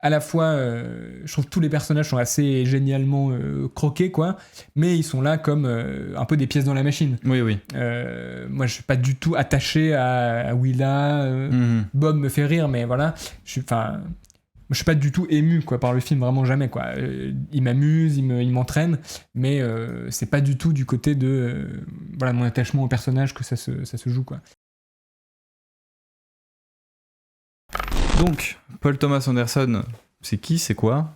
à la fois, je trouve que tous les personnages sont assez génialement croqués, quoi, mais ils sont là comme un peu des pièces dans la machine. Oui. Moi, je suis pas du tout attaché à Willa. Bob me fait rire, mais voilà, je suis pas du tout ému, quoi, par le film, vraiment jamais, quoi. Il m'amuse, il m'entraîne, mais c'est pas du tout du côté de mon attachement au personnage que ça se joue, quoi. Donc, Paul Thomas Anderson, c'est qui, c'est quoi?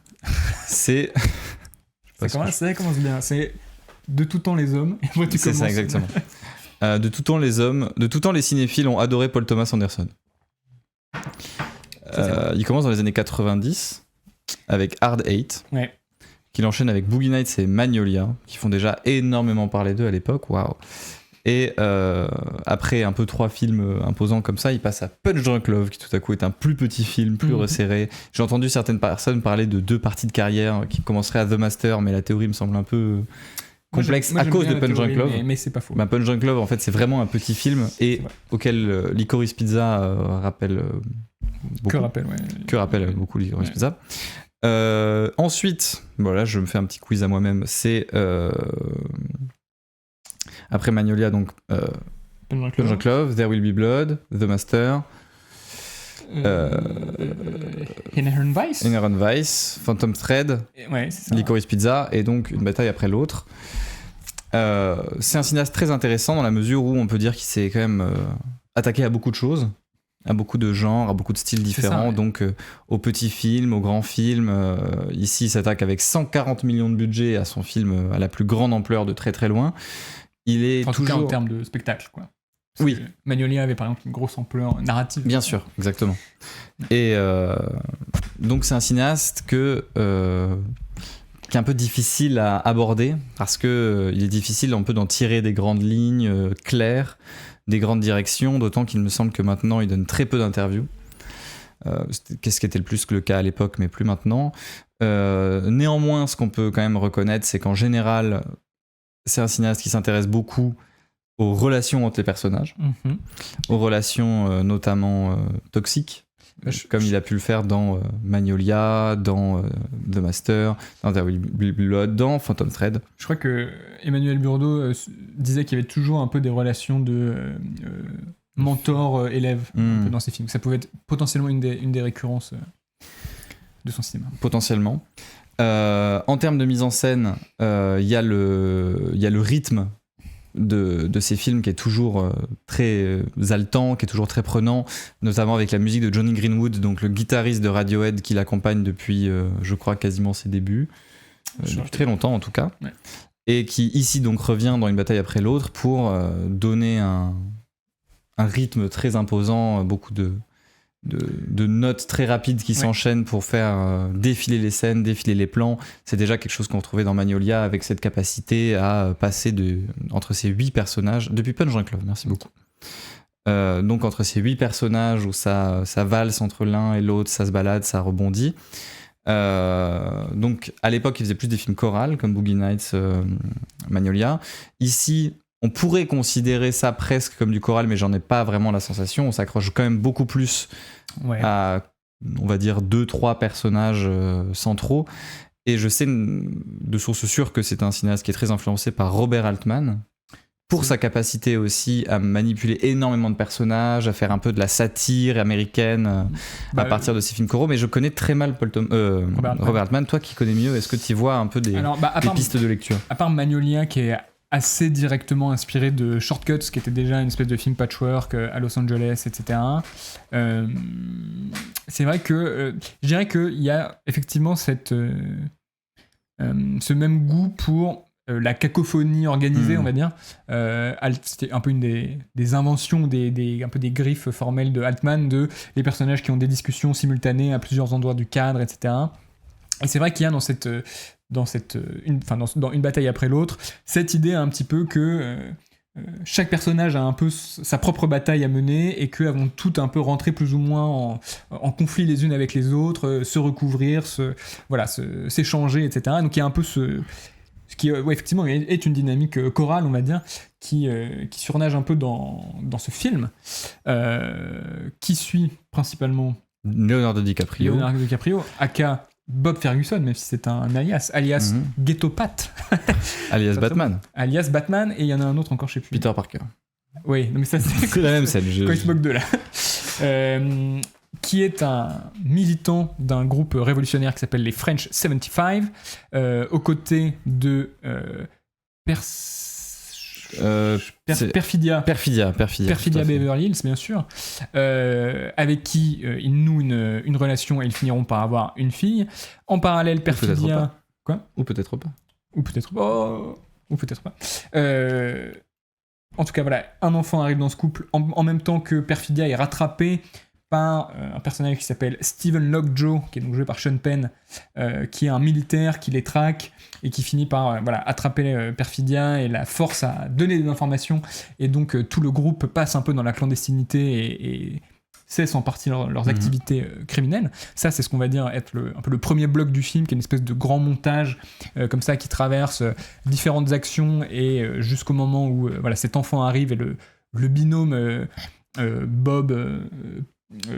C'est... Ça commence bien. C'est de tout temps les hommes. Et moi, tu c'est commences. Ça, exactement. De tout temps les cinéphiles ont adoré Paul Thomas Anderson. Il commence dans les années 90 avec Hard Eight, qu'il enchaîne avec Boogie Nights et Magnolia, qui font déjà énormément parler d'eux à l'époque. Waouh. Et après un peu 3 films imposants comme ça, il passe à Punch Drunk Love, qui tout à coup est un plus petit film, plus resserré. J'ai entendu certaines personnes parler de 2 parties de carrière qui commenceraient à The Master, mais la théorie me semble un peu complexe à cause de Punch Drunk Love. Mais c'est pas faux. Punch Drunk Love, en fait, c'est vraiment un petit film et auquel Licorice Pizza rappelle beaucoup. Que rappelle beaucoup Licorice Pizza. Ensuite, là je me fais un petit quiz à moi-même. C'est après Magnolia, donc Punch Drunk Love, There Will Be Blood, The Master, Inherent Vice, Phantom Thread, Licorice Pizza, et donc une bataille après l'autre. C'est un cinéaste très intéressant dans la mesure où on peut dire qu'il s'est quand même attaqué à beaucoup de choses, à beaucoup de genres, à beaucoup de styles différents, donc au petit film, au grand film. Ici, il s'attaque avec 140 millions de budget à son film à la plus grande ampleur de très très loin. Il est en tout cas en termes de spectacle, quoi. Parce que Magnolia avait par exemple une grosse ampleur narrative. Bien sûr, exactement. Et donc c'est un cinéaste qui est un peu difficile à aborder parce que il est difficile un peu d'en tirer des grandes lignes claires, des grandes directions, d'autant qu'il me semble que maintenant il donne très peu d'interviews. Qu'est-ce qui était le plus que le cas à l'époque, mais plus maintenant. Néanmoins, ce qu'on peut quand même reconnaître, c'est qu'en général, c'est un cinéaste qui s'intéresse beaucoup aux relations entre les personnages, aux relations notamment toxiques, comme il a pu le faire dans Magnolia, dans The Master, dans There Will Be Blood, dans Phantom Thread. Je crois que Emmanuel Burdeau disait qu'il y avait toujours un peu des relations de mentor-élève dans ses films. Ça pouvait être potentiellement une des récurrences de son cinéma. Potentiellement. En termes de mise en scène, il y a le rythme de ces films qui est toujours très haletant, qui est toujours très prenant, notamment avec la musique de Johnny Greenwood, donc le guitariste de Radiohead qui l'accompagne depuis, je crois, quasiment ses débuts, depuis très longtemps en tout cas, et qui ici donc revient dans Une bataille après l'autre pour donner un rythme très imposant, beaucoup de notes très rapides qui s'enchaînent pour faire défiler les scènes, défiler les plans. C'est déjà quelque chose qu'on retrouvait dans Magnolia avec cette capacité à passer entre ces 8 personnages, depuis Punch Drunk Love, merci beaucoup. Donc entre ces 8 personnages où ça valse entre l'un et l'autre, ça se balade, ça rebondit. Donc à l'époque il faisait plus des films chorales comme Boogie Nights, Magnolia. Ici on pourrait considérer ça presque comme du choral, mais j'en ai pas vraiment la sensation. On s'accroche quand même beaucoup plus à, on va dire, 2-3 personnages centraux. Et je sais de source sûre que c'est un cinéaste qui est très influencé par Robert Altman, pour sa capacité aussi à manipuler énormément de personnages, à faire un peu de la satire américaine à partir de ses films choraux. Mais je connais très mal Robert Altman. Toi qui connais mieux, est-ce que tu vois un peu des pistes de lecture? À part Magnolia, qui est assez directement inspiré de Short Cuts, qui était déjà une espèce de film patchwork à Los Angeles, etc. C'est vrai que je dirais qu'il y a effectivement ce même goût pour la cacophonie organisée, on va dire. C'était un peu une des inventions, un peu des griffes formelles de Altman, les personnages qui ont des discussions simultanées à plusieurs endroits du cadre, etc. Et c'est vrai qu'il y a dans Une bataille après l'autre, cette idée un petit peu que chaque personnage a un peu sa propre bataille à mener et qu'elles vont toutes un peu rentrer plus ou moins en conflit les unes avec les autres, se recouvrir, s'échanger, etc. Donc il y a un peu ce qui effectivement est une dynamique chorale, on va dire, qui surnage un peu dans ce film, qui suit principalement Leonardo DiCaprio. Leonardo DiCaprio, aka Bob Ferguson, même si c'est un alias Ghetto Pat. Alias Batman. Alias Batman, et il y en a un autre encore, je sais plus. Peter Parker. Oui, non, mais ça c'est la même scène. Quand il se moque de là. Qui est un militant d'un groupe révolutionnaire qui s'appelle les French 75, aux côtés de Perfidia Beverly Hills, bien sûr, avec qui ils nouent une relation et ils finiront par avoir une fille. En parallèle, Perfidia... Ou peut-être pas. Ou peut-être pas. Ou peut-être pas. En tout cas, voilà, un enfant arrive dans ce couple en même temps que Perfidia est rattrapé par un personnage qui s'appelle Stephen Lockjaw, qui est donc joué par Sean Penn, qui est un militaire qui les traque et qui finit par attraper Perfidia et la force à donner des informations. Et donc tout le groupe passe un peu dans la clandestinité et cesse en partie leurs activités criminelles. Ça, c'est ce qu'on va dire être un peu le premier bloc du film, qui est une espèce de grand montage comme ça qui traverse différentes actions et jusqu'au moment où cet enfant arrive et le binôme Bob...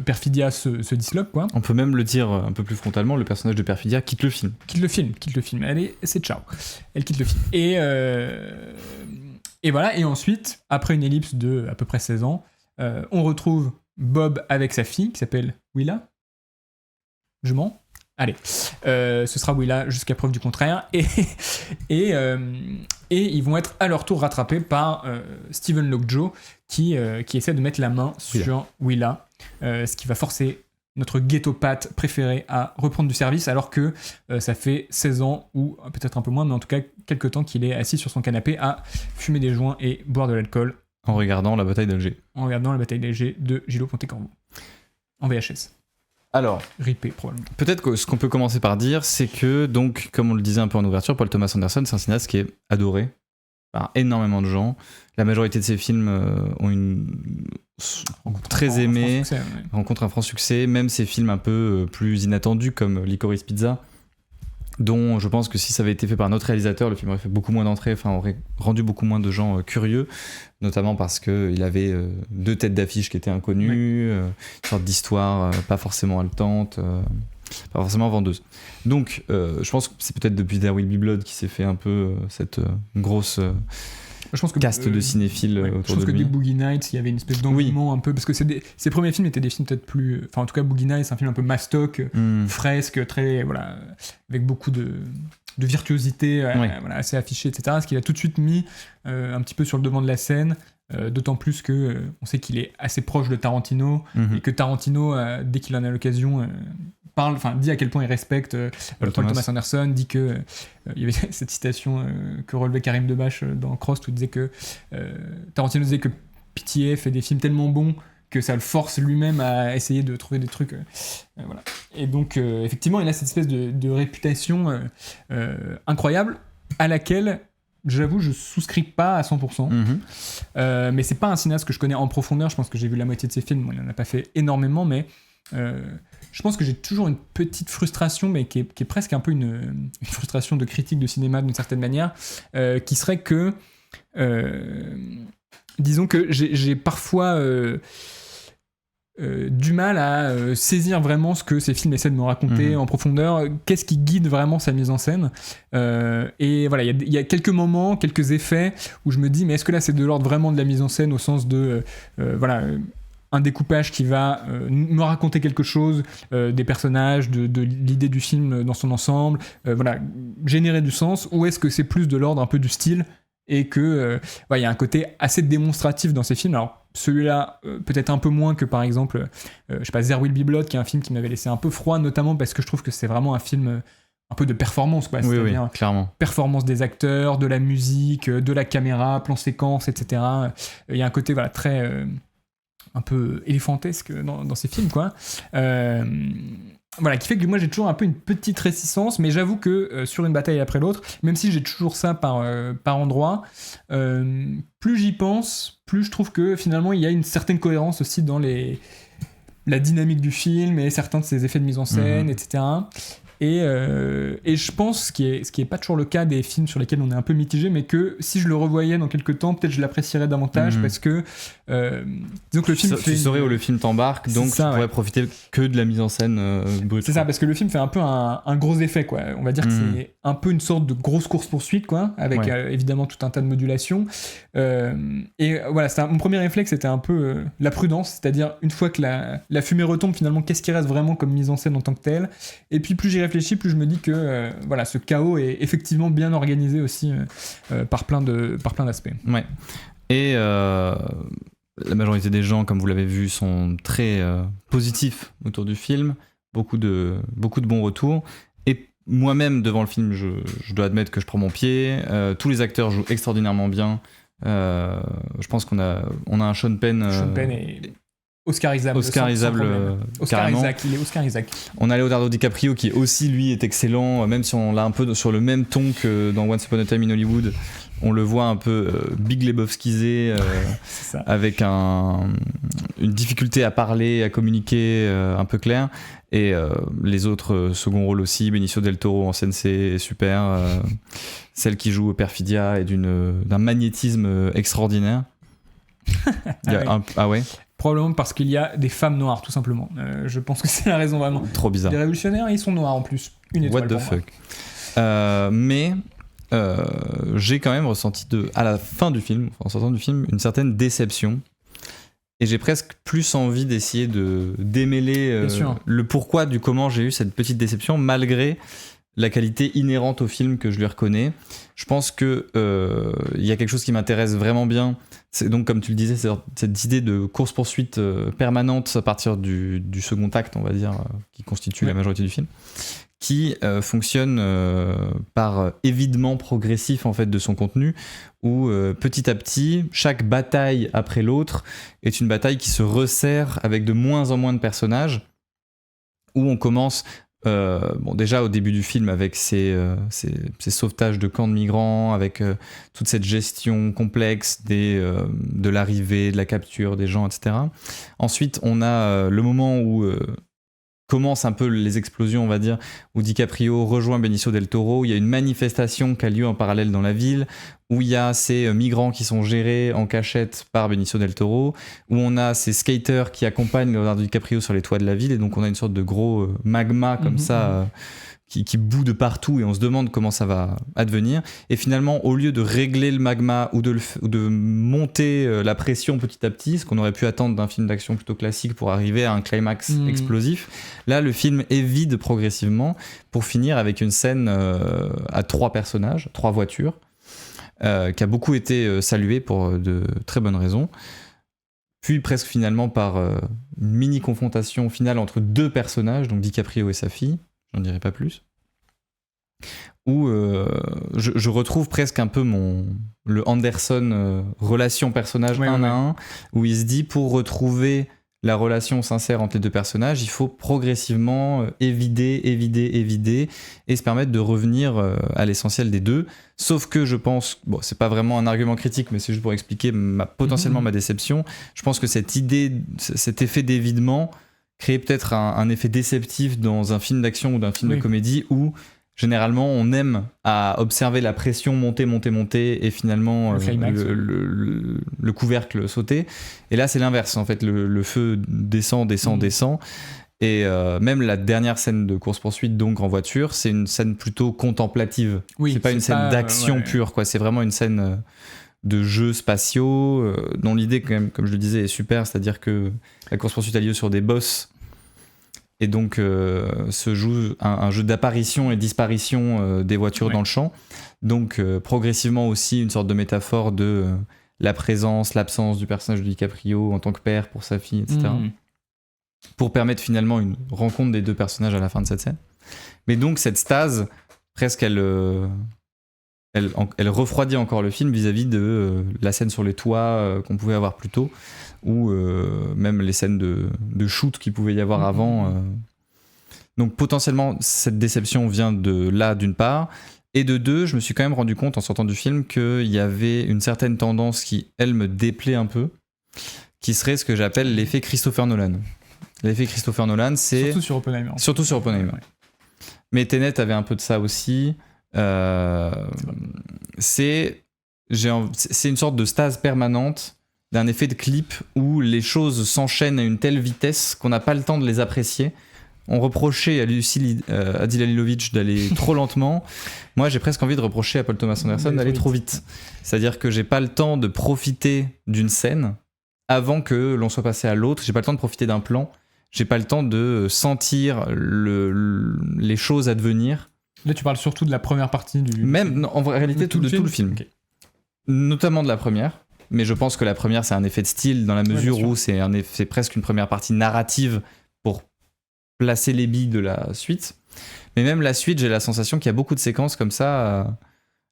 Perfidia se disloque, quoi. On peut même le dire un peu plus frontalement, le personnage de Perfidia quitte le film. Quitte le film. C'est ciao. Elle quitte le film. Et voilà, et ensuite, après une ellipse de à peu près 16 ans, on retrouve Bob avec sa fille, qui s'appelle Willa. Je mens ? Allez, ce sera Willa jusqu'à preuve du contraire. Et ils vont être à leur tour rattrapés par Stephen Lockjaw, qui essaie de mettre la main sur Willa. Ce qui va forcer notre ghetto-pat préféré à reprendre du service, alors que ça fait 16 ans, ou peut-être un peu moins, mais en tout cas quelques temps qu'il est assis sur son canapé à fumer des joints et boire de l'alcool. En regardant la bataille d'Alger. En regardant la bataille d'Alger de Gillo Pontecorvo. En VHS. Alors, ripé probablement. Peut-être que ce qu'on peut commencer par dire, c'est que, donc, comme on le disait un peu en ouverture, Paul Thomas Anderson, c'est un cinéaste qui est adoré par énormément de gens. La majorité de ses films très aimés, rencontrent un franc succès. Même ses films un peu plus inattendus, comme Licorice Pizza, dont je pense que si ça avait été fait par un autre réalisateur, le film aurait fait beaucoup moins d'entrées, aurait rendu beaucoup moins de gens curieux, notamment parce qu'il avait 2 têtes d'affiche qui étaient inconnues, une sorte d'histoire pas forcément haletante, pas forcément vendeuse. Donc je pense que c'est peut-être depuis There Will Be Blood qui s'est fait un peu cette grosse... je pense que caste de cinéphiles autour de lui. Je pense que dès Boogie Nights, il y avait une espèce d'engouement un peu, parce que ses premiers films étaient des films peut-être plus... Enfin, en tout cas, Boogie Nights, c'est un film un peu mastoc, fresque, très... Voilà, avec beaucoup de virtuosité, assez affichée, etc. Ce qu'il a tout de suite mis un petit peu sur le devant de la scène, d'autant plus que on sait qu'il est assez proche de Tarantino, et que Tarantino, dès qu'il en a l'occasion... dit à quel point il respecte Paul Thomas Anderson, dit que il y avait cette citation que relevait Karim Debache dans Crossed, où il disait que Tarantino disait que PTA fait des films tellement bons que ça le force lui-même à essayer de trouver des trucs voilà. Et donc effectivement il a cette espèce de réputation incroyable à laquelle j'avoue je souscris pas à 100%, mais c'est pas un cinéaste que je connais en profondeur. Je pense que j'ai vu la moitié de ses films, il en a pas fait énormément, mais je pense que j'ai toujours une petite frustration, mais qui est presque un peu une frustration de critique de cinéma d'une certaine manière, qui serait que, disons que j'ai parfois du mal à saisir vraiment ce que ces films essaient de me raconter en profondeur, qu'est-ce qui guide vraiment sa mise en scène, et voilà, il y a quelques moments, quelques effets où je me dis, mais est-ce que là c'est de l'ordre vraiment de la mise en scène, au sens de un découpage qui va me raconter quelque chose des personnages, de l'idée du film dans son ensemble, générer du sens, ou est-ce que c'est plus de l'ordre un peu du style, et que y a un côté assez démonstratif dans ces films. Alors celui-là peut-être un peu moins que par exemple There Will Be Blood, qui est un film qui m'avait laissé un peu froid, notamment parce que je trouve que c'est vraiment un film un peu de performance, quoi. Oui, clairement. Performance des acteurs, de la musique, de la caméra, plan séquence, etc. Il y a un côté très un peu éléphantesque dans ces films, quoi. Qui fait que moi j'ai toujours un peu une petite réticence, mais j'avoue que sur une bataille après l'autre, même si j'ai toujours ça par endroit, plus j'y pense, plus je trouve que finalement il y a une certaine cohérence aussi dans la dynamique du film et certains de ses effets de mise en scène, etc. Et je pense, ce qui est pas toujours le cas des films sur lesquels on est un peu mitigé, mais que si je le revoyais dans quelques temps, peut-être je l'apprécierais davantage, parce que disons que le film tu saurais où le film t'embarque, donc ça, tu pourrais profiter que de la mise en scène brute. C'est ça, parce que le film fait un peu un gros effet, quoi. On va dire que c'est un peu une sorte de grosse course-poursuite, quoi, avec évidemment tout un tas de modulations. Et voilà, mon premier réflexe, c'était un peu la prudence, c'est-à-dire une fois que la fumée retombe, finalement, qu'est-ce qui reste vraiment comme mise en scène en tant que telle. Et puis plus j'y réfléchis, plus je me dis que voilà, ce chaos est effectivement bien organisé aussi par plein d'aspects. Ouais. Et la majorité des gens, comme vous l'avez vu, sont très positifs autour du film. Beaucoup de bons retours. Et moi-même, devant le film, je dois admettre que je prends mon pied. Tous les acteurs jouent extraordinairement bien. Je pense qu'on a un Sean Penn. Sean Penn est Oscarisable. Carrément. Il est Oscar Isaac. On a Leonardo DiCaprio qui aussi, lui, est excellent, même si on l'a un peu sur le même ton que dans Once Upon a Time in Hollywood. On le voit un peu Big Lebowskisé, avec une difficulté à parler, à communiquer un peu clair. Et les autres seconds rôles aussi, Benicio del Toro en Sensei est super. Celle qui joue Perfidia est d'un magnétisme extraordinaire. Ah ouais. Probablement parce qu'il y a des femmes noires, tout simplement. Je pense que c'est la raison vraiment. Trop bizarre. Les révolutionnaires, ils sont noirs en plus. Une étoile. What the fuck. Mais j'ai quand même ressenti à la fin du film, en sortant du film, une certaine déception. Et j'ai presque plus envie d'essayer de démêler le pourquoi du comment j'ai eu cette petite déception, malgré la qualité inhérente au film que je lui reconnais. Je pense que y a quelque chose qui m'intéresse vraiment bien. C'est donc, comme tu le disais, cette idée de course-poursuite permanente à partir du second acte, on va dire, qui constitue la majorité du film, qui fonctionne par évidement progressif en fait de son contenu, où petit à petit, chaque bataille après l'autre est une bataille qui se resserre avec de moins en moins de personnages, où on commence déjà au début du film avec ces sauvetages de camps de migrants, avec toute cette gestion complexe de l'arrivée, de la capture des gens, etc. Ensuite, on a le moment où commencent un peu les explosions, on va dire, où DiCaprio rejoint Benicio del Toro, où il y a une manifestation qui a lieu en parallèle dans la ville, où il y a ces migrants qui sont gérés en cachette par Benicio del Toro, où on a ces skaters qui accompagnent Leonardo DiCaprio sur les toits de la ville, et donc on a une sorte de gros magma comme ça qui bout de partout, et on se demande comment ça va advenir. Et finalement, au lieu de régler le magma ou de monter la pression petit à petit, ce qu'on aurait pu attendre d'un film d'action plutôt classique pour arriver à un climax explosif, là le film évide progressivement pour finir avec une scène à 3 personnages, 3 voitures, qui a beaucoup été saluée pour de très bonnes raisons. Puis presque finalement par une mini confrontation finale entre 2 personnages, donc DiCaprio et sa fille, j'en dirai pas plus, où je retrouve presque un peu le Anderson relation personnage à un, où il se dit, pour retrouver la relation sincère entre les 2 personnages, il faut progressivement évider et se permettre de revenir à l'essentiel des 2. Sauf que je pense, c'est pas vraiment un argument critique, mais c'est juste pour expliquer potentiellement ma déception. Je pense que cet effet d'évidement crée peut-être un effet déceptif dans un film d'action ou d'un film de comédie, où généralement on aime à observer la pression monter et finalement le couvercle sauter. Et là c'est l'inverse en fait, le feu descend. Et même la dernière scène de course-poursuite, donc en voiture, c'est une scène plutôt contemplative. C'est pas une scène d'action pure, quoi. C'est vraiment une scène de jeux spatiaux, dont l'idée, quand même, comme je le disais, est super. C'est-à-dire que la course-poursuite a lieu sur des bosses. Et donc se joue un jeu d'apparition et disparition des voitures dans le champ. Donc progressivement aussi une sorte de métaphore de la présence, l'absence du personnage de DiCaprio en tant que père pour sa fille, etc. Pour permettre finalement une rencontre des 2 personnages à la fin de cette scène. Mais donc cette stase, presque elle refroidit encore le film vis-à-vis de la scène sur les toits qu'on pouvait avoir plus tôt, ou même les scènes de shoot qu'il pouvait y avoir avant. Donc potentiellement, cette déception vient de là, d'une part, et de 2, je me suis quand même rendu compte en sortant du film qu'il y avait une certaine tendance qui, elle, me déplaît un peu, qui serait ce que j'appelle l'effet Christopher Nolan. L'effet Christopher Nolan, c'est... Surtout sur Oppenheimer. Surtout sur Oppenheimer. Mais Tenet avait un peu de ça aussi. C'est une sorte de stase permanente d'un effet de clip où les choses s'enchaînent à une telle vitesse qu'on n'a pas le temps de les apprécier. On reprochait à Adil Halilovic d'aller trop lentement. Moi, j'ai presque envie de reprocher à Paul Thomas Anderson d'aller trop vite. C'est-à-dire que j'ai pas le temps de profiter d'une scène avant que l'on soit passé à l'autre. J'ai pas le temps de profiter d'un plan. J'ai pas le temps de sentir les choses advenir. Là, tu parles surtout de la première partie du... Même, non, en réalité, de tout le film. Okay. Notamment de la première. Mais je pense que la première, c'est un effet de style dans la mesure où c'est presque une première partie narrative pour placer les billes de la suite. Mais même la suite, j'ai la sensation qu'il y a beaucoup de séquences comme ça.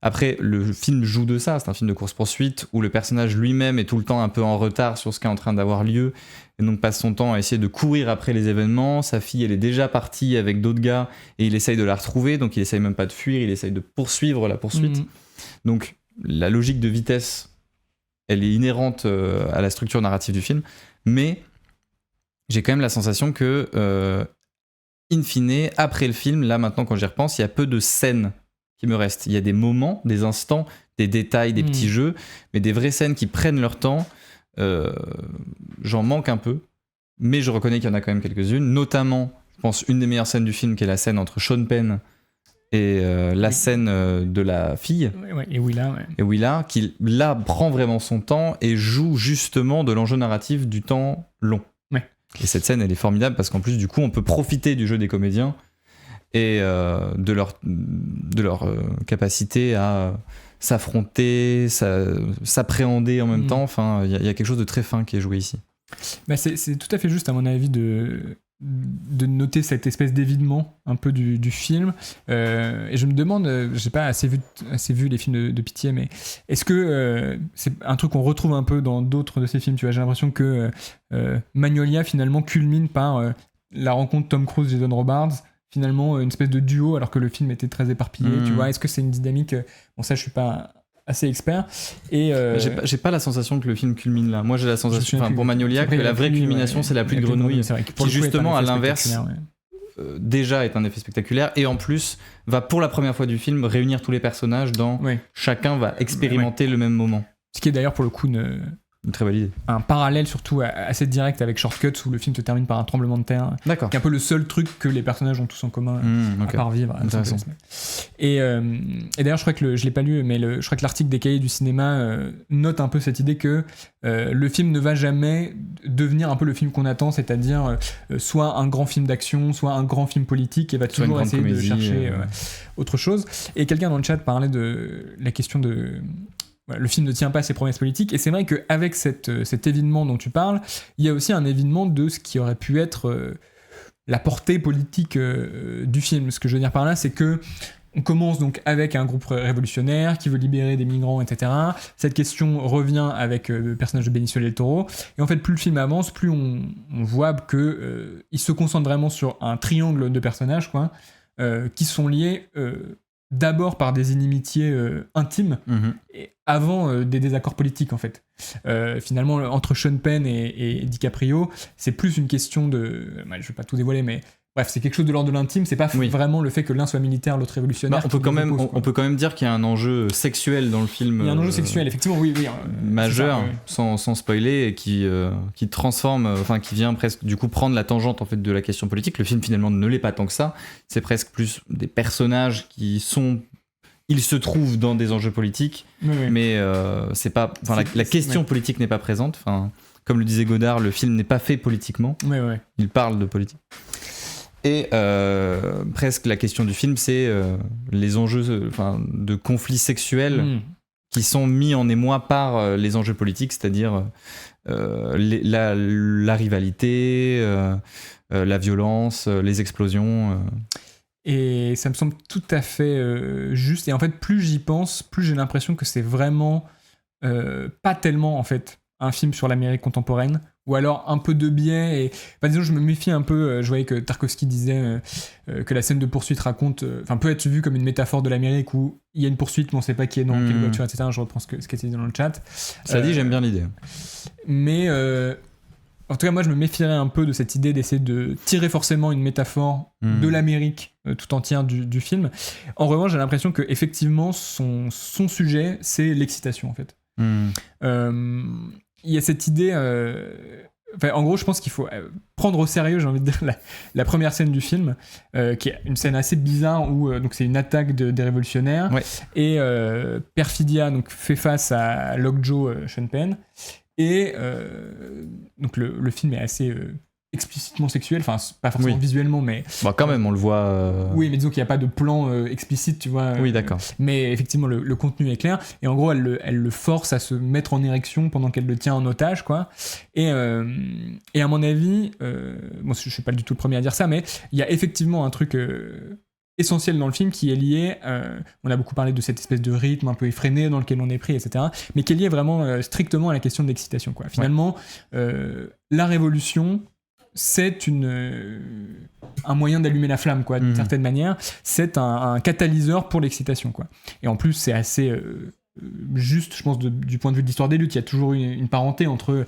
Après, le film joue de ça. C'est un film de course-poursuite où le personnage lui-même est tout le temps un peu en retard sur ce qui est en train d'avoir lieu et donc passe son temps à essayer de courir après les événements. Sa fille, elle est déjà partie avec d'autres gars et il essaye de la retrouver. Donc il essaye même pas de fuir, il essaye de poursuivre la poursuite. Donc la logique de vitesse, elle est inhérente à la structure narrative du film. Mais j'ai quand même la sensation que, in fine, après le film, là maintenant quand j'y repense, il y a peu de scènes qui me restent. Il y a des moments, des instants, des détails, des petits jeux, mais des vraies scènes qui prennent leur temps, j'en manque un peu. Mais je reconnais qu'il y en a quand même quelques-unes, notamment, je pense, une des meilleures scènes du film, qui est la scène entre Sean Penn et la scène de la fille. Et Willa. Et Willa, qui là prend vraiment son temps et joue justement de l'enjeu narratif du temps long. Et cette scène, elle est formidable parce qu'en plus, du coup, on peut profiter du jeu des comédiens et de leur capacité à s'affronter, s'appréhender en même temps. Enfin, il y a quelque chose de très fin qui est joué ici. Bah c'est tout à fait juste, à mon avis, de noter cette espèce d'évidement un peu du film. Et je me demande, j'ai pas assez vu les films de Pitié, mais est-ce que c'est un truc qu'on retrouve un peu dans d'autres de ces films, tu vois, j'ai l'impression que Magnolia finalement culmine par la rencontre Tom Cruise-Jason Robards, finalement une espèce de duo alors que le film était très éparpillé, tu vois. Est-ce que c'est une dynamique, bon ça je suis pas assez expert, et j'ai pas la sensation que le film culmine là. Moi j'ai la sensation, pour Magnolia, que la vraie culmination c'est la pluie de grenouilles, qui justement à l'inverse déjà est un effet spectaculaire et en plus va pour la première fois du film réunir tous les personnages dans chacun va expérimenter le même moment. Ce qui est d'ailleurs pour le coup une très belle idée. Un parallèle surtout assez direct avec Short Cuts où le film se termine par un tremblement de terre. D'accord. Qui est un peu le seul truc que les personnages ont tous en commun à part vivre. Et d'ailleurs je crois que je l'ai pas lu, mais je crois que l'article des Cahiers du cinéma note un peu cette idée que le film ne va jamais devenir un peu le film qu'on attend, c'est-à-dire soit un grand film d'action, soit un grand film politique, et va toujours essayer de chercher autre chose. Et quelqu'un dans le chat parlait de la question de... Le film ne tient pas à ses promesses politiques, et c'est vrai qu'avec cet évidement dont tu parles, il y a aussi un évidement de ce qui aurait pu être la portée politique du film. Ce que je veux dire par là, c'est que on commence donc avec un groupe révolutionnaire qui veut libérer des migrants, etc. Cette question revient avec le personnage de Benicio del Toro, et en fait plus le film avance, plus on voit que il se concentre vraiment sur un triangle de personnages, quoi, qui sont liés d'abord par des inimitiés intimes, et avant des désaccords politiques en fait. Finalement, entre Sean Penn et DiCaprio, c'est plus une question de... je vais pas tout dévoiler, mais bref, c'est quelque chose de l'ordre de l'intime, c'est pas vraiment le fait que l'un soit militaire, l'autre révolutionnaire. On peut quand même dire qu'il y a un enjeu sexuel dans le film. Il y a un enjeu sexuel, effectivement, oui. Majeur, sans spoiler, et qui transforme, enfin qui vient presque du coup prendre la tangente en fait de la question politique. Le film finalement ne l'est pas tant que ça. C'est presque plus des personnages qui sont... Ils se trouvent dans des enjeux politiques, mais c'est pas... La question politique n'est pas présente. Enfin, comme le disait Godard, le film n'est pas fait politiquement. Il parle de politique. Et presque la question du film, c'est les enjeux de conflits sexuels qui sont mis en émoi par les enjeux politiques, c'est-à-dire la rivalité, la violence, les explosions. Et ça me semble tout à fait juste. Et en fait, plus j'y pense, plus j'ai l'impression que c'est vraiment pas tellement en fait un film sur l'Amérique contemporaine, ou alors un peu de biais. Et disons, je me méfie un peu. Je voyais que Tarkovsky disait que la scène de poursuite peut être vue comme une métaphore de l'Amérique où il y a une poursuite mais on sait pas qui est dans quelle voiture, etc. Je reprends ce qui était dit dans le chat. Ça dit, j'aime bien l'idée. Mais En tout cas, moi, je me méfierais un peu de cette idée d'essayer de tirer forcément une métaphore de l'Amérique tout entière du film. En revanche, j'ai l'impression que effectivement, son sujet, c'est l'excitation, en fait. Il y a cette idée... en gros, je pense qu'il faut prendre au sérieux, j'ai envie de dire, la première scène du film, qui est une scène assez bizarre où donc c'est une attaque des révolutionnaires, et Perfidia donc, fait face à Lockjaw, Sean Penn, et donc le film est assez explicitement sexuel, enfin pas forcément visuellement, mais quand même on le voit oui, mais disons qu'il n'y a pas de plan explicite, tu vois, oui, d'accord, mais effectivement le contenu est clair, et en gros elle le force à se mettre en érection pendant qu'elle le tient en otage, quoi, et à mon avis bon, je suis pas du tout le premier à dire ça, mais il y a effectivement un truc essentiel dans le film qui est lié, on a beaucoup parlé de cette espèce de rythme un peu effréné dans lequel on est pris, etc., mais qui est lié vraiment strictement à la question de l'excitation, quoi. Finalement, la révolution, c'est un moyen d'allumer la flamme, quoi, d'une certaine manière. C'est un catalyseur pour l'excitation, quoi. Et en plus, c'est assez juste, je pense, du point de vue de l'histoire des luttes. Il y a toujours une parenté entre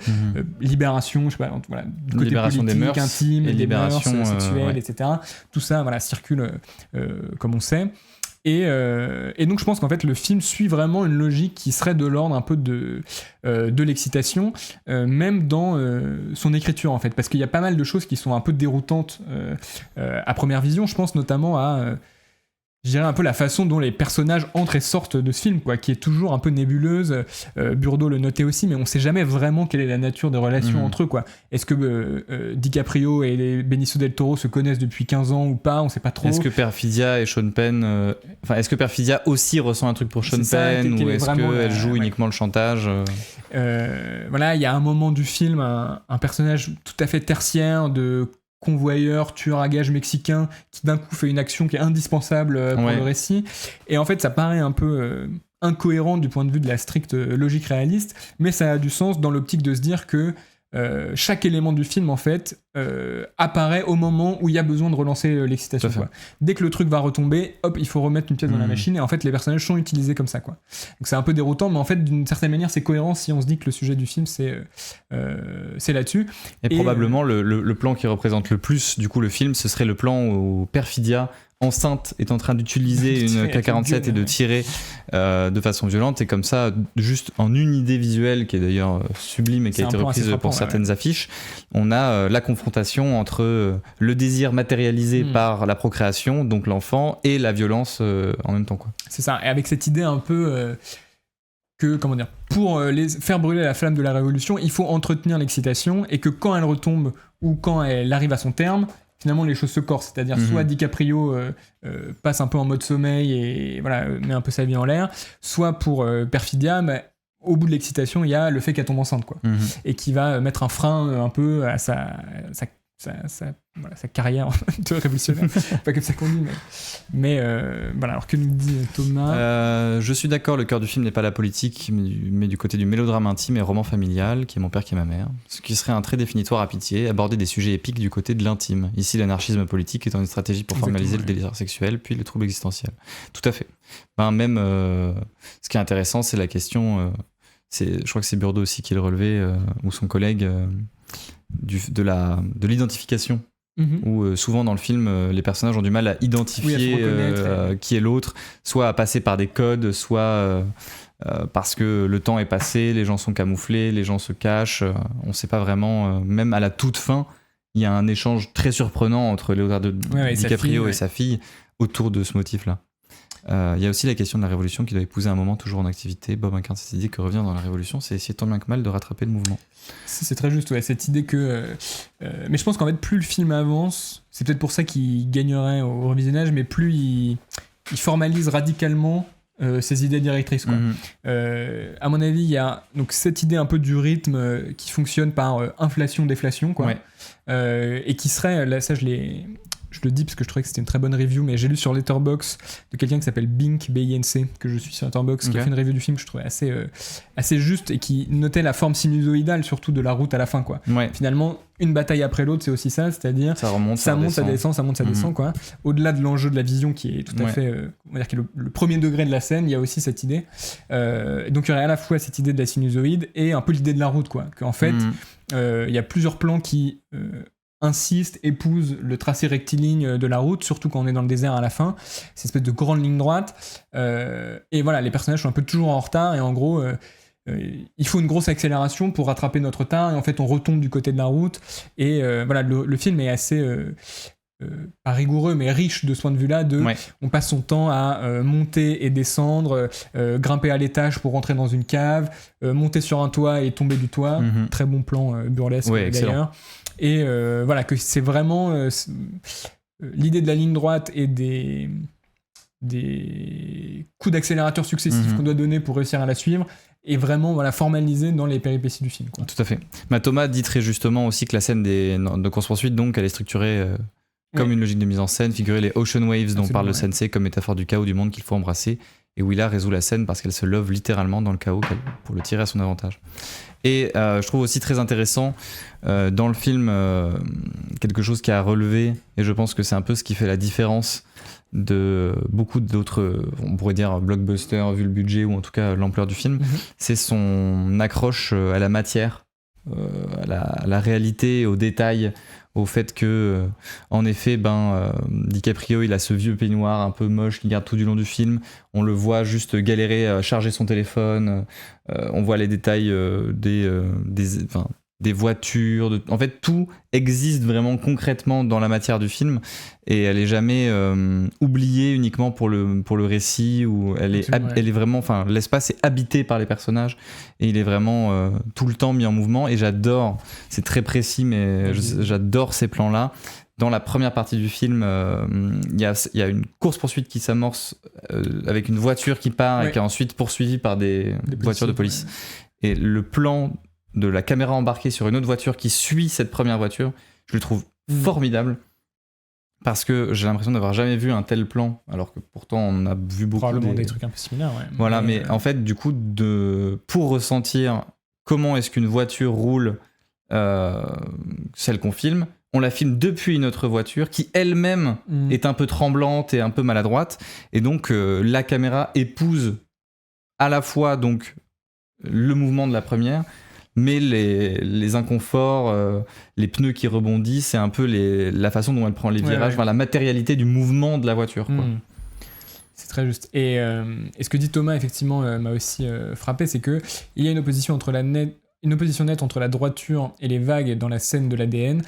libération, je sais pas, voilà, du côté libération politique, des mœurs, intime, et des mœurs sexuelles, etc. Tout ça, voilà, circule comme on sait. Et donc je pense qu'en fait le film suit vraiment une logique qui serait de l'ordre un peu de l'excitation, même dans son écriture, en fait, parce qu'il y a pas mal de choses qui sont un peu déroutantes à première vision. Je pense notamment à je dirais un peu la façon dont les personnages entrent et sortent de ce film, quoi, qui est toujours un peu nébuleuse. Burdo le notait aussi, mais on sait jamais vraiment quelle est la nature des relations entre eux, quoi. Est-ce que DiCaprio et Benicio del Toro se connaissent depuis 15 ans ou pas? On sait pas trop. Est-ce que Perfidia et Sean Penn... est-ce que Perfidia aussi ressent un truc pour Sean Penn, ou est-ce qu'elle joue uniquement le chantage Voilà, il y a un moment du film, un personnage tout à fait tertiaire de convoyeur, tueur à gages mexicain qui d'un coup fait une action qui est indispensable pour le récit, et en fait ça paraît un peu incohérent du point de vue de la stricte logique réaliste, mais ça a du sens dans l'optique de se dire que chaque élément du film en fait apparaît au moment où il y a besoin de relancer l'excitation, quoi. Dès que le truc va retomber, hop, il faut remettre une pièce dans la machine, et en fait les personnages sont utilisés comme ça, quoi. Donc c'est un peu déroutant, mais en fait d'une certaine manière c'est cohérent si on se dit que le sujet du film c'est là-dessus. Et probablement le plan qui représente le plus du coup le film, ce serait le plan où Perfidia enceinte est en train d'utiliser une K-47 et de tirer de façon violente, et comme ça, juste en une idée visuelle qui est d'ailleurs sublime et qui a été reprise pour certaines affiches, on a la confrontation entre le désir matérialisé par la procréation, donc l'enfant, et la violence en même temps, quoi. C'est ça, et avec cette idée un peu que, comment dire, pour faire brûler la flamme de la révolution, il faut entretenir l'excitation, et que quand elle retombe ou quand elle arrive à son terme, finalement les choses se corsent, c'est-à-dire soit DiCaprio passe un peu en mode sommeil et voilà, met un peu sa vie en l'air, soit pour Perfidia, mais au bout de l'excitation il y a le fait qu'elle tombe enceinte, quoi, et qui va mettre un frein un peu à sa carrière de révolutionnaire. Pas comme ça qu'on dit, mais voilà. Alors que nous dit Thomas? Je suis d'accord, le cœur du film n'est pas la politique, mais du côté du mélodrame intime et roman familial, qui est Mon père, qui est ma mère, ce qui serait un trait définitoire à Pitié, aborder des sujets épiques du côté de l'intime. Ici, l'anarchisme politique étant une stratégie pour formaliser le délire sexuel, puis le trouble existentiel. Tout à fait. Même ce qui est intéressant, c'est la question, je crois que c'est Burdo aussi qui le relevait, ou son collègue, de l'identification, où souvent dans le film les personnages ont du mal à identifier qui est l'autre, soit à passer par des codes, soit parce que le temps est passé, les gens sont camouflés, les gens se cachent, on sait pas vraiment, même à la toute fin il y a un échange très surprenant entre Leonardo DiCaprio et sa fille autour de ce motif là. Il y a aussi la question de la révolution qui doit épouser un moment toujours en activité. Bob incarne cette idée que revenir dans la révolution, c'est essayer tant bien que mal de rattraper le mouvement. C'est très juste, ouais, cette idée que... mais je pense qu'en fait, plus le film avance, c'est peut-être pour ça qu'il gagnerait au revisionnage, mais plus il formalise radicalement ces idées directrices, quoi. À mon avis, il y a donc cette idée un peu du rythme qui fonctionne par inflation-déflation, quoi, et qui serait... Là, ça, je le dis parce que je trouvais que c'était une très bonne review, mais j'ai lu sur Letterboxd de quelqu'un qui s'appelle Bink, B-I-N-C, que je suis sur Letterboxd, qui a fait une review du film que je trouvais assez juste, et qui notait la forme sinusoïdale surtout de la route à la fin, quoi. Finalement, une bataille après l'autre, c'est aussi ça, c'est-à-dire ça monte, ça descend, ça monte, ça descend, quoi. Au-delà de l'enjeu de la vision qui est tout à fait, on va dire, qui est le premier degré de la scène, il y a aussi cette idée. Donc il y aurait à la fois cette idée de la sinusoïde et un peu l'idée de la route, quoi. Qu'en fait, il y a plusieurs plans qui insistent, épousent le tracé rectiligne de la route, surtout quand on est dans le désert à la fin, cette espèce de grande ligne droite. Et voilà, les personnages sont un peu toujours en retard, et en gros, il faut une grosse accélération pour rattraper notre retard, et en fait, on retombe du côté de la route. Et voilà, le film est assez... pas rigoureux, mais riche de ce point de vue-là, on passe son temps à monter et descendre, grimper à l'étage pour rentrer dans une cave, monter sur un toit et tomber du toit. Très bon plan burlesque d'ailleurs. Et voilà, que c'est vraiment l'idée de la ligne droite et des coups d'accélérateur successifs qu'on doit donner pour réussir à la suivre est vraiment formalisée dans les péripéties du film, quoi. Tout à fait. Thomas dit très justement aussi que la scène de course-poursuite, donc, elle est structurée comme une logique de mise en scène, figurer les ocean waves dont parle le sensei comme métaphore du chaos du monde qu'il faut embrasser, et Willa résout la scène parce qu'elle se love littéralement dans le chaos pour le tirer à son avantage. Et je trouve aussi très intéressant dans le film quelque chose qui a relevé, et je pense que c'est un peu ce qui fait la différence de beaucoup d'autres, on pourrait dire blockbusters vu le budget ou en tout cas l'ampleur du film, c'est son accroche à la matière, à la réalité, aux détails, au fait que en effet DiCaprio il a ce vieux peignoir un peu moche qui garde tout du long du film, on le voit juste galérer à charger son téléphone, on voit les détails des voitures, en fait tout existe vraiment concrètement dans la matière du film, et elle est jamais oubliée uniquement pour le récit, où elle est vraiment, l'espace est habité par les personnages et il est vraiment tout le temps mis en mouvement, et j'adore, c'est très précis mais j'adore ces plans là. Dans la première partie du film, il y a une course-poursuite qui s'amorce avec une voiture qui part et qui est ensuite poursuivie par des voitures de police. Et le plan de la caméra embarquée sur une autre voiture qui suit cette première voiture, je le trouve formidable, parce que j'ai l'impression d'avoir jamais vu un tel plan, alors que pourtant on a vu beaucoup des trucs un peu similaires. Voilà, mais en fait, du coup, pour ressentir comment est-ce qu'une voiture roule, celle qu'on filme, on la filme depuis une autre voiture qui elle-même est un peu tremblante et un peu maladroite, et donc la caméra épouse à la fois donc le mouvement de la première, mais les inconforts, les pneus qui rebondissent, c'est un peu la façon dont elle prend les virages, la matérialité du mouvement de la voiture, quoi. C'est très juste. Et ce que dit Thomas, effectivement, m'a aussi frappé, c'est qu'il y a une opposition nette entre la droiture et les vagues dans la scène de l'ADN.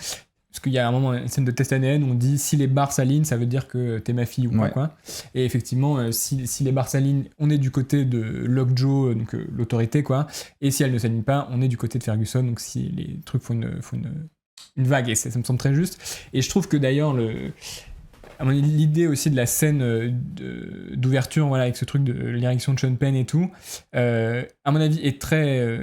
Parce qu'il y a un moment, une scène de test ADN où on dit si les barres s'alignent, ça veut dire que t'es ma fille ou quoi. Et effectivement, si les barres s'alignent, on est du côté de Lockjaw, donc l'autorité, quoi. Et si elles ne s'alignent pas, on est du côté de Ferguson, donc si les trucs font une vague. Et ça me semble très juste. Et je trouve que d'ailleurs, l'idée aussi de la scène d'ouverture, avec ce truc de l'érection de Sean Penn et tout, à mon avis, est très...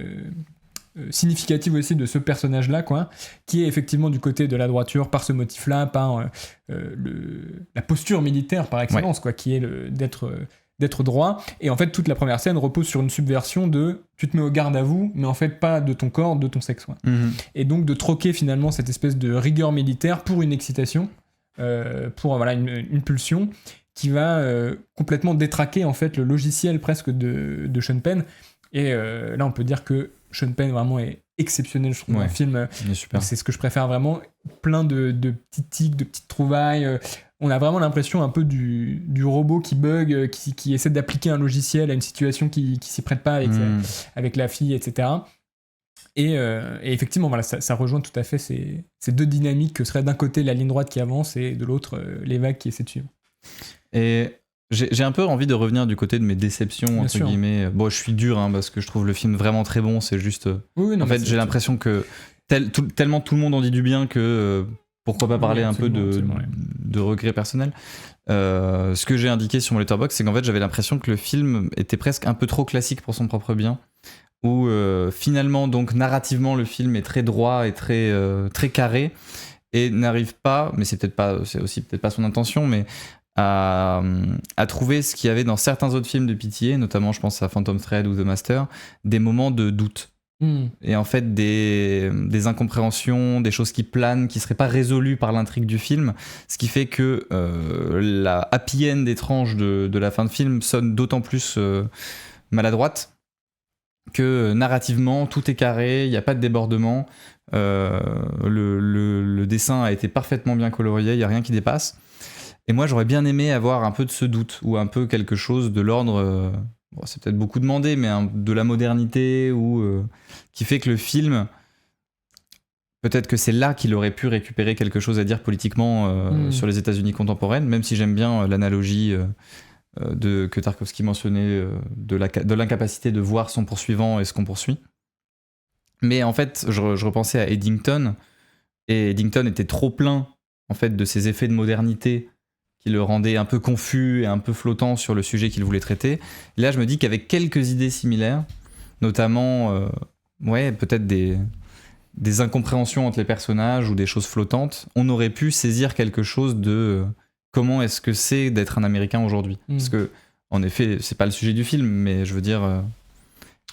significative aussi de ce personnage-là, quoi, qui est effectivement du côté de la droiture par ce motif-là, par la posture militaire par excellence, quoi, qui est d'être droit. Et en fait, toute la première scène repose sur une subversion de tu te mets au garde à vous, mais en fait pas de ton corps, de ton sexe, quoi. Et donc de troquer finalement cette espèce de rigueur militaire pour une excitation, pour une pulsion qui va complètement détraquer en fait le logiciel presque de Sean Penn. Et là, on peut dire que Sean Penn vraiment est exceptionnel, je trouve, dans le film. C'est ce que je préfère vraiment. Plein de petits tics, de petites trouvailles. On a vraiment l'impression un peu du robot qui bug, qui essaie d'appliquer un logiciel à une situation qui s'y prête pas avec la fille, etc. Et effectivement, ça rejoint tout à fait ces deux dynamiques que serait d'un côté la ligne droite qui avance et de l'autre les vagues qui essaient de suivre. Et j'ai un peu envie de revenir du côté de mes déceptions, entre guillemets. Bon, je suis dur, parce que je trouve le film vraiment très bon, c'est juste... en fait, j'ai l'impression que tellement tout le monde en dit du bien que pourquoi pas parler un peu de regret personnel. Ce que j'ai indiqué sur mon Letterboxd, c'est qu'en fait, j'avais l'impression que le film était presque un peu trop classique pour son propre bien, où finalement, donc narrativement, le film est très droit et très carré, et n'arrive pas, mais c'est aussi peut-être pas son intention, mais à trouver ce qu'il y avait dans certains autres films de Pitié, notamment je pense à Phantom Thread ou The Master, des moments de doute. Et en fait des incompréhensions, des choses qui planent, qui seraient pas résolues par l'intrigue du film, ce qui fait que la happy end étrange de la fin de film sonne d'autant plus maladroite que narrativement tout est carré, il n'y a pas de débordement. Le dessin a été parfaitement bien colorié, il n'y a rien qui dépasse. Et moi, j'aurais bien aimé avoir un peu de ce doute, ou un peu quelque chose de l'ordre, bon, c'est peut-être beaucoup demandé, mais de la modernité, ou qui fait que le film, peut-être que c'est là qu'il aurait pu récupérer quelque chose à dire politiquement sur les États-Unis contemporaines, même si j'aime bien l'analogie que Tarkovsky mentionnait, de l'incapacité de voir son poursuivant et ce qu'on poursuit. Mais en fait, je repensais à Eddington, et Eddington était trop plein en fait, de ces effets de modernité qui le rendaient un peu confus et un peu flottant sur le sujet qu'il voulait traiter. Et là, je me dis qu'avec quelques idées similaires, notamment peut-être des incompréhensions entre les personnages ou des choses flottantes, on aurait pu saisir quelque chose de comment est-ce que c'est d'être un Américain aujourd'hui. Parce que, en effet, c'est pas le sujet du film, mais je veux dire,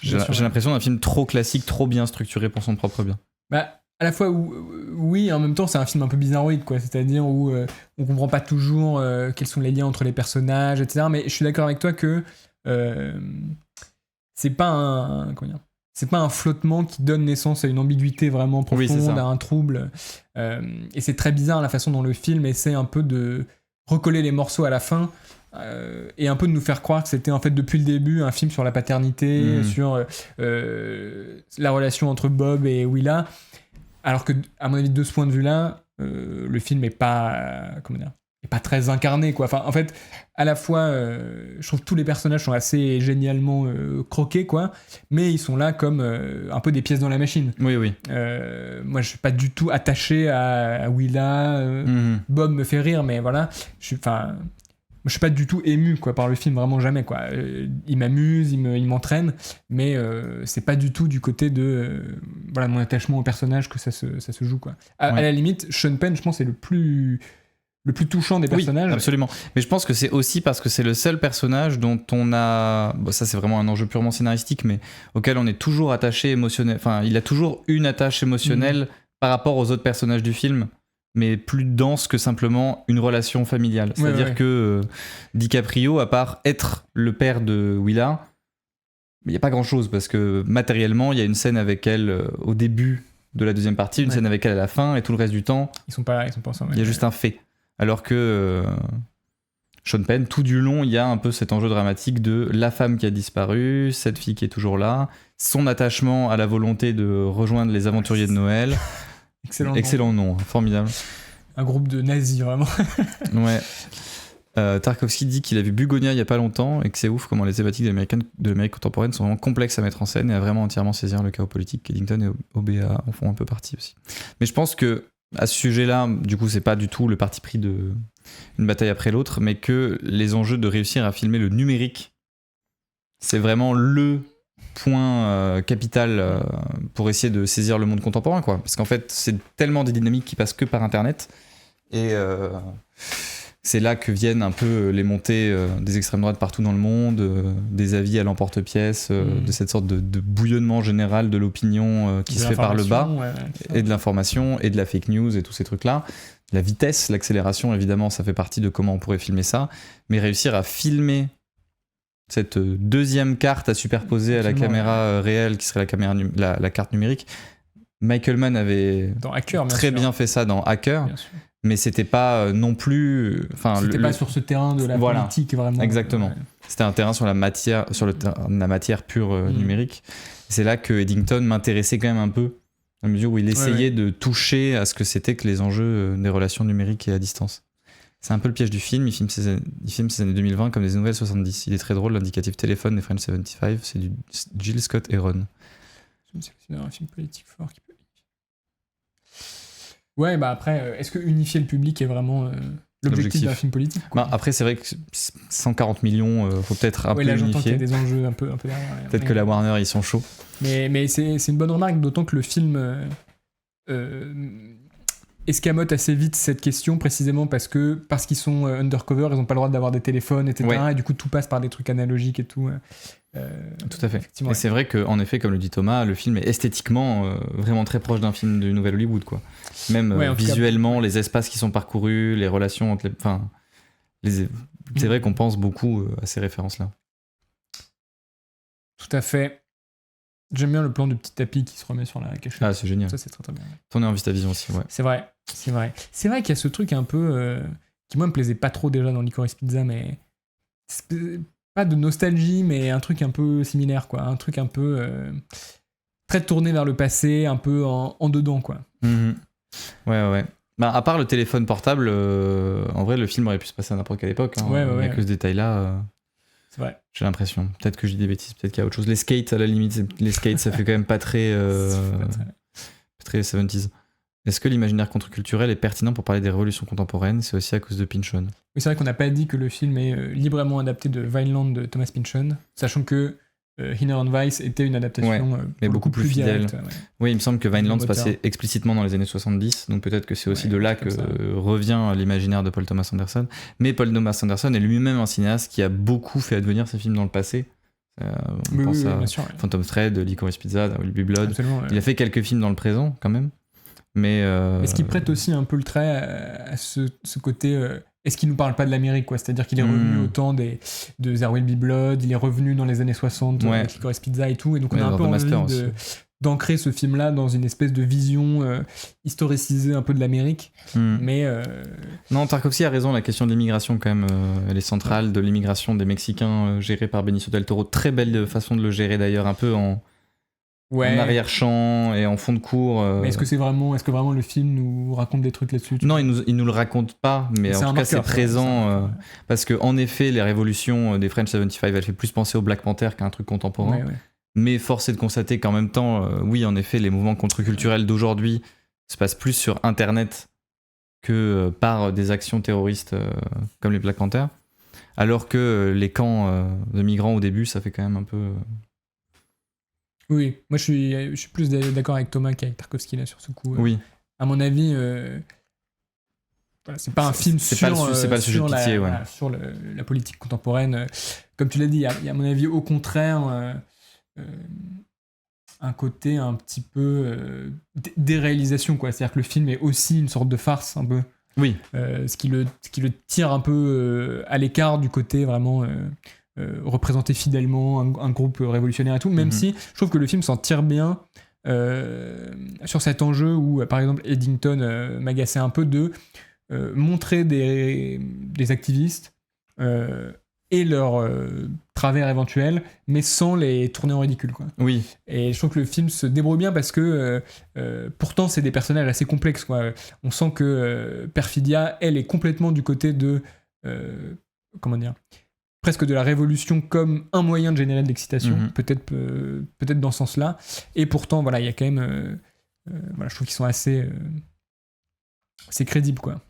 j'ai l'impression d'un film trop classique, trop bien structuré pour son propre bien. Bah, à la fois, oui, en même temps, c'est un film un peu bizarroïde, quoi. C'est-à-dire où on comprend pas toujours quels sont les liens entre les personnages, etc. Mais je suis d'accord avec toi que c'est pas un flottement qui donne naissance à une ambiguïté vraiment profonde, à un trouble. Et c'est très bizarre la façon dont le film essaie un peu de recoller les morceaux à la fin et un peu de nous faire croire que c'était en fait depuis le début un film sur la paternité, sur la relation entre Bob et Willa. Alors que, à mon avis, de ce point de vue-là, le film est pas très incarné, quoi. Enfin, en fait, à la fois, je trouve que tous les personnages sont assez génialement croqués, quoi, mais ils sont là comme un peu des pièces dans la machine. Oui. Moi, je suis pas du tout attaché à Willa. Bob me fait rire, mais voilà, je suis pas du tout ému, quoi, par le film, vraiment jamais, quoi. Il m'amuse, il m'entraîne, mais c'est pas du tout du côté de mon attachement au personnage que ça se joue, quoi. À la limite, Sean Penn, je pense, c'est le plus touchant des personnages. Oui, absolument. Mais je pense que c'est aussi parce que c'est le seul personnage dont on a... Bon, ça, c'est vraiment un enjeu purement scénaristique, mais auquel on est toujours attaché émotionnel. Enfin, il a toujours une attache émotionnelle par rapport aux autres personnages du film, mais plus dense que simplement une relation familiale. C'est-à-dire que DiCaprio, à part être le père de Willa, il n'y a pas grand-chose, parce que matériellement, il y a une scène avec elle au début de la deuxième partie, une scène avec elle à la fin, et tout le reste du temps, ils sont pas ensemble. Il y a juste un fait. Alors que Sean Penn, tout du long, il y a un peu cet enjeu dramatique de la femme qui a disparu, cette fille qui est toujours là, son attachement à la volonté de rejoindre les aventuriers de Noël. Excellent nom, formidable. Un groupe de nazis, vraiment. Ouais. Tarkovsky dit qu'il a vu Bugonia il y a pas longtemps et que c'est ouf comment les thématiques de l'Amérique contemporaine sont vraiment complexes à mettre en scène et à vraiment entièrement saisir le chaos politique. Eddington et OBA en font un peu partie aussi. Mais je pense que à ce sujet-là, du coup, c'est pas du tout le parti pris de une bataille après l'autre, mais que les enjeux de réussir à filmer le numérique, c'est vraiment le point capital pour essayer de saisir le monde contemporain, quoi. Parce qu'en fait, c'est tellement des dynamiques qui passent que par Internet, et c'est là que viennent un peu les montées des extrêmes droites partout dans le monde, des avis à l'emporte-pièce, de cette sorte de bouillonnement général de l'opinion qui se fait par le bas, et de l'information, et de la fake news, et tous ces trucs-là. La vitesse, l'accélération, évidemment, ça fait partie de comment on pourrait filmer ça, mais réussir à filmer cette deuxième carte à superposer à la caméra réelle, qui serait la carte numérique. Michael Mann avait très bien fait ça dans Hacker, mais c'était pas non plus... C'était pas sur ce terrain de la politique, vraiment. Exactement. Ouais. C'était un terrain sur la matière, la matière pure numérique. C'est là que Eddington m'intéressait quand même un peu, à mesure où il essayait de toucher à ce que c'était que les enjeux des relations numériques et à distance. C'est un peu le piège du film. Il filme ses années 2020 comme des nouvelles 70. Il est très drôle, l'indicatif téléphone des French 75, c'est du Jill Scott Heron. C'est un film politique fort qui peut... Ouais, bah après, est-ce que unifier le public est vraiment l'objectif d'un film politique, quoi? Après, c'est vrai que 140 millions, faut peut-être un peu là, unifier. J'entends qu'il y a des enjeux un peu derrière. Peut-être que la Warner, ils sont chauds. Mais c'est une bonne remarque, d'autant que le film escamote assez vite cette question, précisément parce qu'ils sont undercover, ils n'ont pas le droit d'avoir des téléphones, etc. Et du coup, tout passe par des trucs analogiques et tout. Tout à fait. Et c'est vrai qu'en effet, comme le dit Thomas, le film est esthétiquement vraiment très proche d'un film du Nouvel Hollywood, quoi. Même visuellement, les espaces qui sont parcourus, les relations entre c'est vrai qu'on pense beaucoup à ces références-là. Tout à fait. J'aime bien le plan de petit tapis qui se remet sur la cachette. Ah, c'est génial. Ça, c'est très très bien. Tourner en VistaVision aussi, ouais. C'est vrai. C'est vrai qu'il y a ce truc un peu qui moi me plaisait pas trop déjà dans Licorice Pizza, mais pas de nostalgie, mais un truc un peu similaire, quoi. Un truc un peu très tourné vers le passé, un peu en dedans, quoi. Ouais. Bah, à part le téléphone portable, en vrai, le film aurait pu se passer à n'importe quelle époque. Hein. Ouais. Il n'y a que ce détail-là. C'est vrai. J'ai l'impression. Peut-être que je dis des bêtises, peut-être qu'il y a autre chose. Les skates, à la limite, ça fait quand même pas très 70s. Est-ce que l'imaginaire contre-culturel est pertinent pour parler des révolutions contemporaines ? C'est aussi à cause de Pynchon. Oui, c'est vrai qu'on n'a pas dit que le film est librement adapté de Vineland de Thomas Pynchon, sachant que Inherent Vice était une adaptation mais beaucoup plus fidèle. Directe, ouais. Oui, il me semble que Vineland se passait explicitement dans les années 70, donc peut-être que c'est aussi de là que revient l'imaginaire de Paul Thomas Anderson. Mais Paul Thomas Anderson est lui-même un cinéaste qui a beaucoup fait advenir ses films dans le passé. On pense à Phantom Thread, Licorice Pizza, Will Be Blood. Il a fait quelques films dans le présent quand même. Mais ce qui prête aussi un peu le trait à ce côté... Est-ce qu'il nous parle pas de l'Amérique, quoi ? C'est-à-dire qu'il est revenu au temps de There Will Be Blood, il est revenu dans les années 60 avec Licorice Pizza et tout, et donc on a un peu envie d'ancrer ce film-là dans une espèce de vision historicisée un peu de l'Amérique. Mais non, Tarkovsky a raison, la question de l'immigration quand même, elle est centrale, de l'immigration des Mexicains gérée par Benicio del Toro. Très belle façon de le gérer d'ailleurs, un peu en arrière-champ et en fond de cours. Mais est-ce que vraiment le film nous raconte des trucs là-dessus ? Non, il nous le raconte pas, mais en tout cas c'est présent. Parce que en effet, les révolutions des French 75, elle fait plus penser au Black Panther qu'à un truc contemporain. Ouais. Mais force est de constater qu'en même temps, oui, en effet, les mouvements contre-culturels d'aujourd'hui se passent plus sur Internet que par des actions terroristes comme les Black Panthers. Alors que les camps de migrants au début, ça fait quand même un peu... Oui, moi je suis plus d'accord avec Thomas qu'avec Tarkovsky là sur ce coup. Oui. À mon avis, c'est pas un film sur la politique contemporaine. Comme tu l'as dit, il y a à mon avis au contraire un côté un petit peu déréalisation, quoi. C'est-à-dire que le film est aussi une sorte de farce un peu. Oui. Ce qui le tire un peu à l'écart du côté vraiment... représenter fidèlement un groupe révolutionnaire et tout, même si je trouve que le film s'en tire bien sur cet enjeu où, par exemple, Eddington m'agaçait un peu de montrer des activistes et leurs travers éventuels, mais sans les tourner en ridicule, quoi. Oui. Et je trouve que le film se débrouille bien parce que pourtant c'est des personnages assez complexes, quoi. On sent que Perfidia, elle, est complètement du côté de comment dire, presque de la révolution comme un moyen de générer de l'excitation, peut-être dans ce sens-là. Et pourtant, voilà, il y a quand même... je trouve qu'ils sont assez crédibles, quoi.